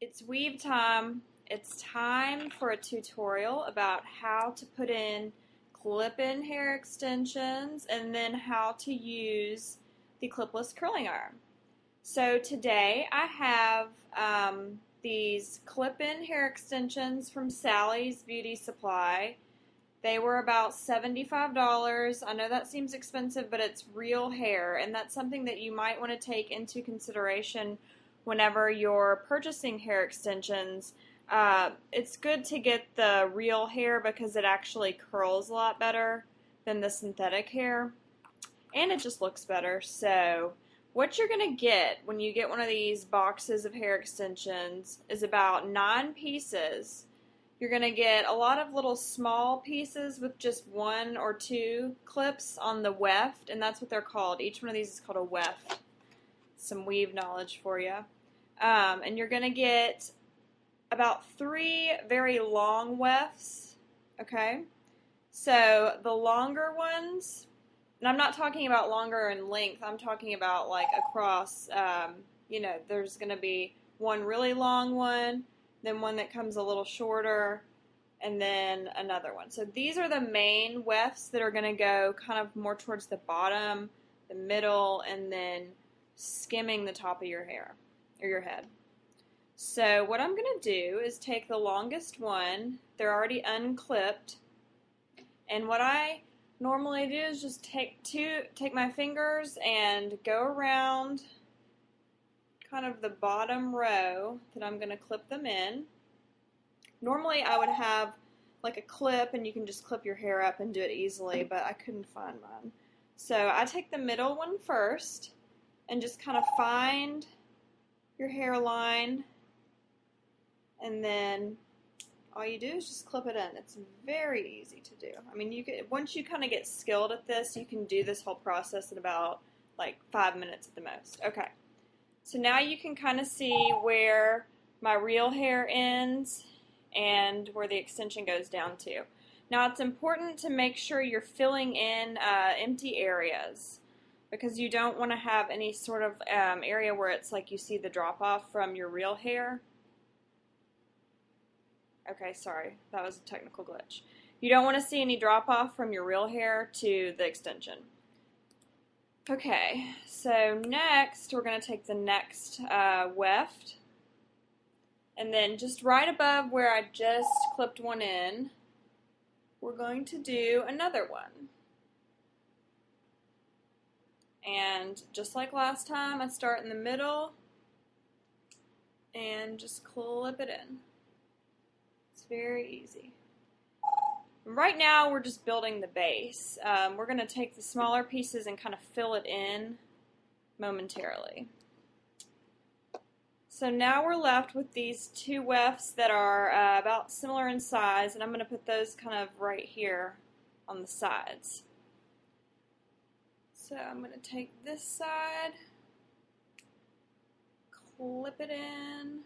It's weave time. It's time for a tutorial about how to put in clip-in hair extensions and then how to use the clipless curling iron. So today I have these clip-in hair extensions from Sally's Beauty Supply. They were about $75. I know that seems expensive, but it's real hair, and that's something that you might want to take into consideration whenever you're purchasing hair extensions. It's good to get the real hair because it actually curls a lot better than the synthetic hair, and it just looks better. So what you're going to get when you get one of these boxes of hair extensions is about 9 pieces. You're going to get a lot of little small pieces with just 1 or 2 clips on the weft, and that's what they're called. Each one of these is called a weft. Some weave knowledge for you. And you're going to get about 3 very long wefts, okay? So the longer ones, and I'm not talking about longer in length, I'm talking about like across, there's going to be one really long one, then one that comes a little shorter, and then another one. So these are the main wefts that are going to go kind of more towards the bottom, the middle, and then skimming the top of your hair or your head. So what I'm going to do is take the longest one. They're already unclipped, and what I normally do is just take my fingers and go around kind of the bottom row that I'm going to clip them in. Normally I would have like a clip and you can just clip your hair up and do it easily, but I couldn't find mine. So I take the middle one first and just kind of find your hairline, and then all you do is just clip it in. It's very easy to do. I mean, once you kind of get skilled at this, you can do this whole process in about like 5 minutes at the most. Okay. So now you can kind of see where my real hair ends and where the extension goes down to. Now it's important to make sure you're filling in empty areas, because you don't want to have any sort of area where it's like you see the drop off from your real hair. Okay, sorry, that was a technical glitch. You don't want to see any drop off from your real hair to the extension. Okay, so next we're going to take the next weft, and then just right above where I just clipped one in, we're going to do another one. And just like last time, I start in the middle and just clip it in. It's very easy. Right now we're just building the base. We're going to take the smaller pieces and kind of fill it in momentarily. So now we're left with these 2 wefts that are about similar in size, and I'm going to put those kind of right here on the sides. So I'm going to take this side, clip it in,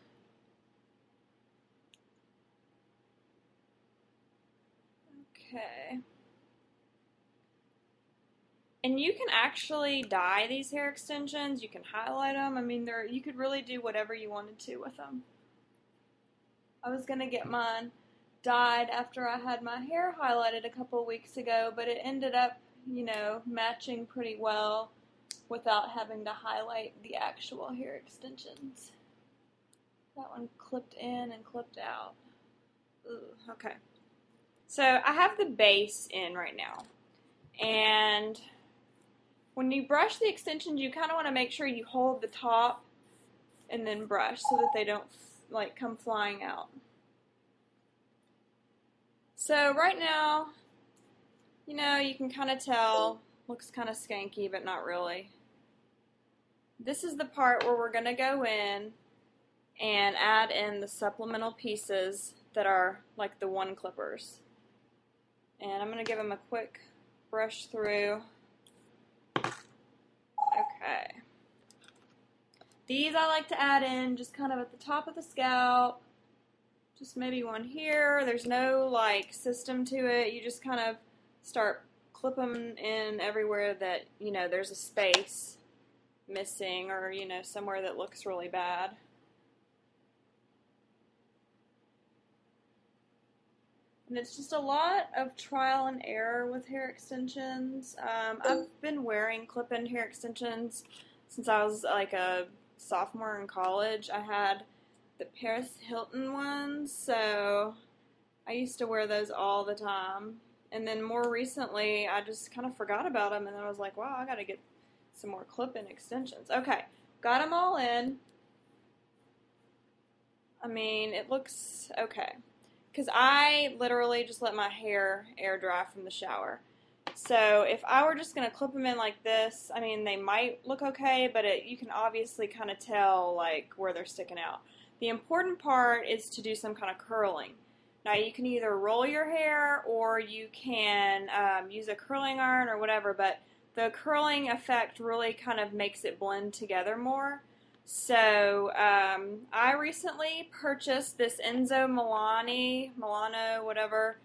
okay. And you can actually dye these hair extensions. You can highlight them. I mean, you could really do whatever you wanted to with them. I was going to get mine dyed after I had my hair highlighted a couple of weeks ago, but it ended up, matching pretty well without having to highlight the actual hair extensions. That one clipped in and clipped out. Ooh, okay. So I have the base in right now, and when you brush the extensions, you kind of want to make sure you hold the top and then brush so that they don't like come flying out. So right now, you can kind of tell, looks kind of skanky, but not really. This is the part where we're going to go in and add in the supplemental pieces that are like the 1 clippers. And I'm going to give them a quick brush through. Okay. These I like to add in just kind of at the top of the scalp. Just maybe one here. There's no like system to it. You just kind of start clipping in everywhere that, there's a space missing, or, somewhere that looks really bad. And it's just a lot of trial and error with hair extensions. I've been wearing clip-in hair extensions since I was like a sophomore in college. I had the Paris Hilton ones, so I used to wear those all the time. And then more recently, I just kind of forgot about them, and then I was like, wow, I gotta get some more clip-in extensions. Okay, got them all in. I mean, it looks okay. Because I literally just let my hair air dry from the shower. So if I were just going to clip them in like this, I mean, they might look okay, but you can obviously kind of tell like where they're sticking out. The important part is to do some kind of curling. Now you can either roll your hair or you can use a curling iron or whatever, but the curling effect really kind of makes it blend together more. So I recently purchased this Milano, whatever,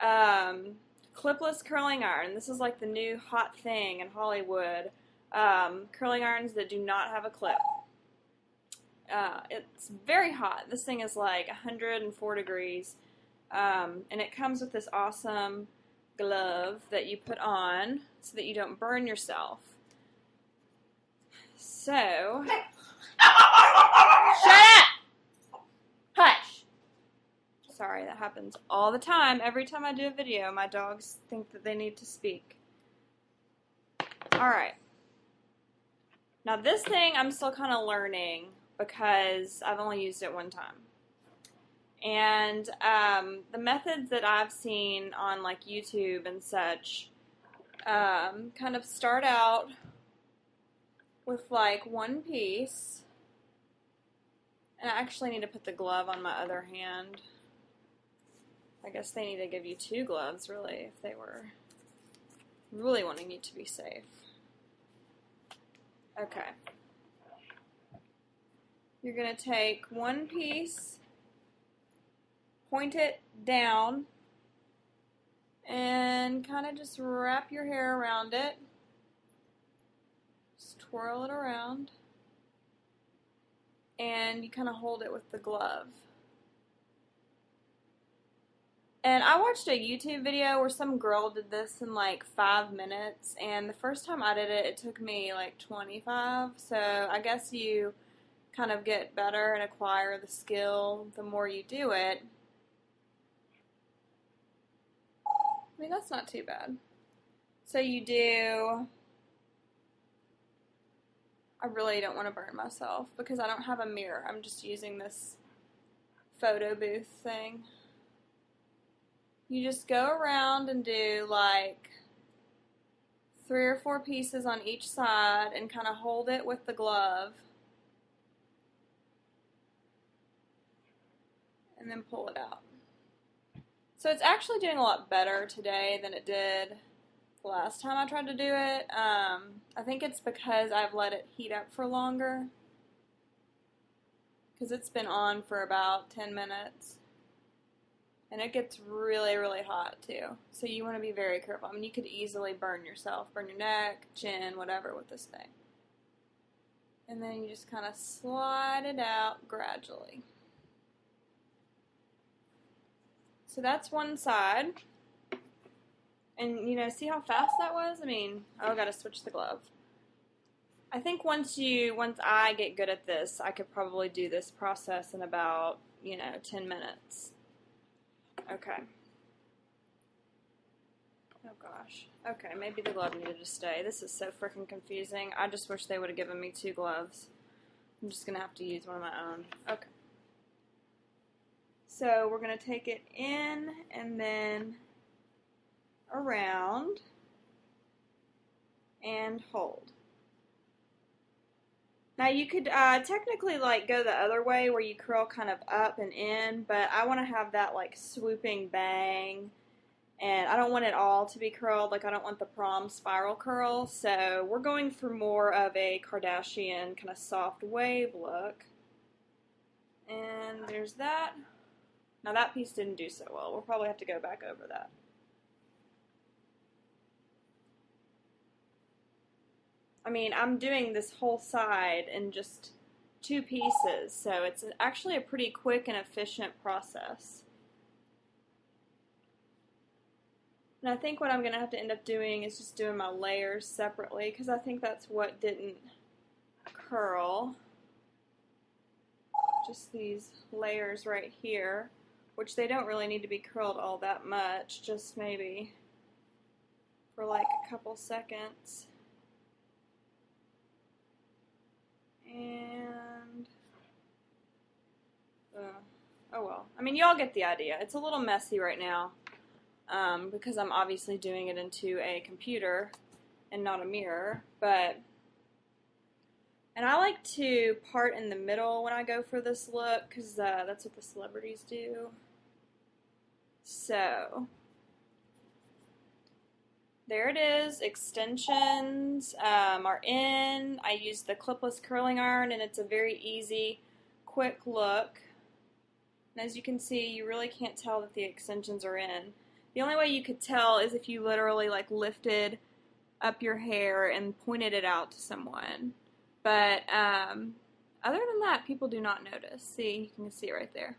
clipless curling iron. This is like the new hot thing in Hollywood. Curling irons that do not have a clip. It's very hot. This thing is like 104 degrees. And it comes with this awesome glove that you put on so that you don't burn yourself. So, shut up! Hush! Sorry, that happens all the time. Every time I do a video, my dogs think that they need to speak. Alright. Now this thing I'm still kind of learning because I've only used it one time. And the methods that I've seen on like YouTube and such kind of start out with like one piece. And I actually need to put the glove on my other hand. I guess they need to give you two gloves, really, if they were really wanting you to be safe. Okay. You're going to take one piece, point it down, and kind of just wrap your hair around it. Just twirl it around. And you kind of hold it with the glove. And I watched a YouTube video where some girl did this in like 5 minutes, and the first time I did it, it took me like 25, so I guess you kind of get better and acquire the skill the more you do it. I mean, that's not too bad. So you do... I really don't want to burn myself because I don't have a mirror. I'm just using this photo booth thing. You just go around and do like 3 or 4 pieces on each side and kind of hold it with the glove. And then pull it out. So it's actually doing a lot better today than it did the last time I tried to do it. I think it's because I've let it heat up for longer. Because it's been on for about 10 minutes. And it gets really, really hot too. So you want to be very careful. I mean, you could easily burn yourself, burn your neck, chin, whatever with this thing. And then you just kind of slide it out gradually. So that's one side. And, you know, see how fast that was? I mean, oh, I gotta switch the glove. I think once I get good at this, I could probably do this process in about, 10 minutes. Okay. Oh gosh. Okay, maybe the glove needed to stay. This is so freaking confusing. I just wish they would have given me 2 gloves. I'm just gonna have to use one of my own. Okay. So we're gonna take it in and then around and hold. Now you could technically like go the other way where you curl kind of up and in, but I want to have that like swooping bang, and I don't want it all to be curled. Like I don't want the prom spiral curl, so we're going for more of a Kardashian kind of soft wave look. And there's that. Now that piece didn't do so well. We'll probably have to go back over that. I mean, I'm doing this whole side in just 2 pieces, so it's actually a pretty quick and efficient process. And I think what I'm going to have to end up doing is just doing my layers separately because I think that's what didn't curl. Just these layers right here, which they don't really need to be curled all that much, just maybe for like a couple seconds. And oh well. I mean, y'all get the idea. It's a little messy right now because I'm obviously doing it into a computer and not a mirror, but and I like to part in the middle when I go for this look because that's what the celebrities do. So there it is. Extensions are in. I use the clipless curling iron, and it's a very easy, quick look. And as you can see, you really can't tell that the extensions are in. The only way you could tell is if you literally like lifted up your hair and pointed it out to someone. But other than that, people do not notice. See, you can see it right there.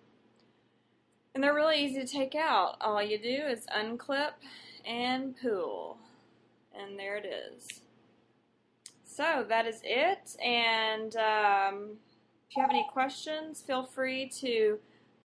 And they're really easy to take out. All you do is unclip and pull. And there it is. So that is it. And if you have any questions, feel free to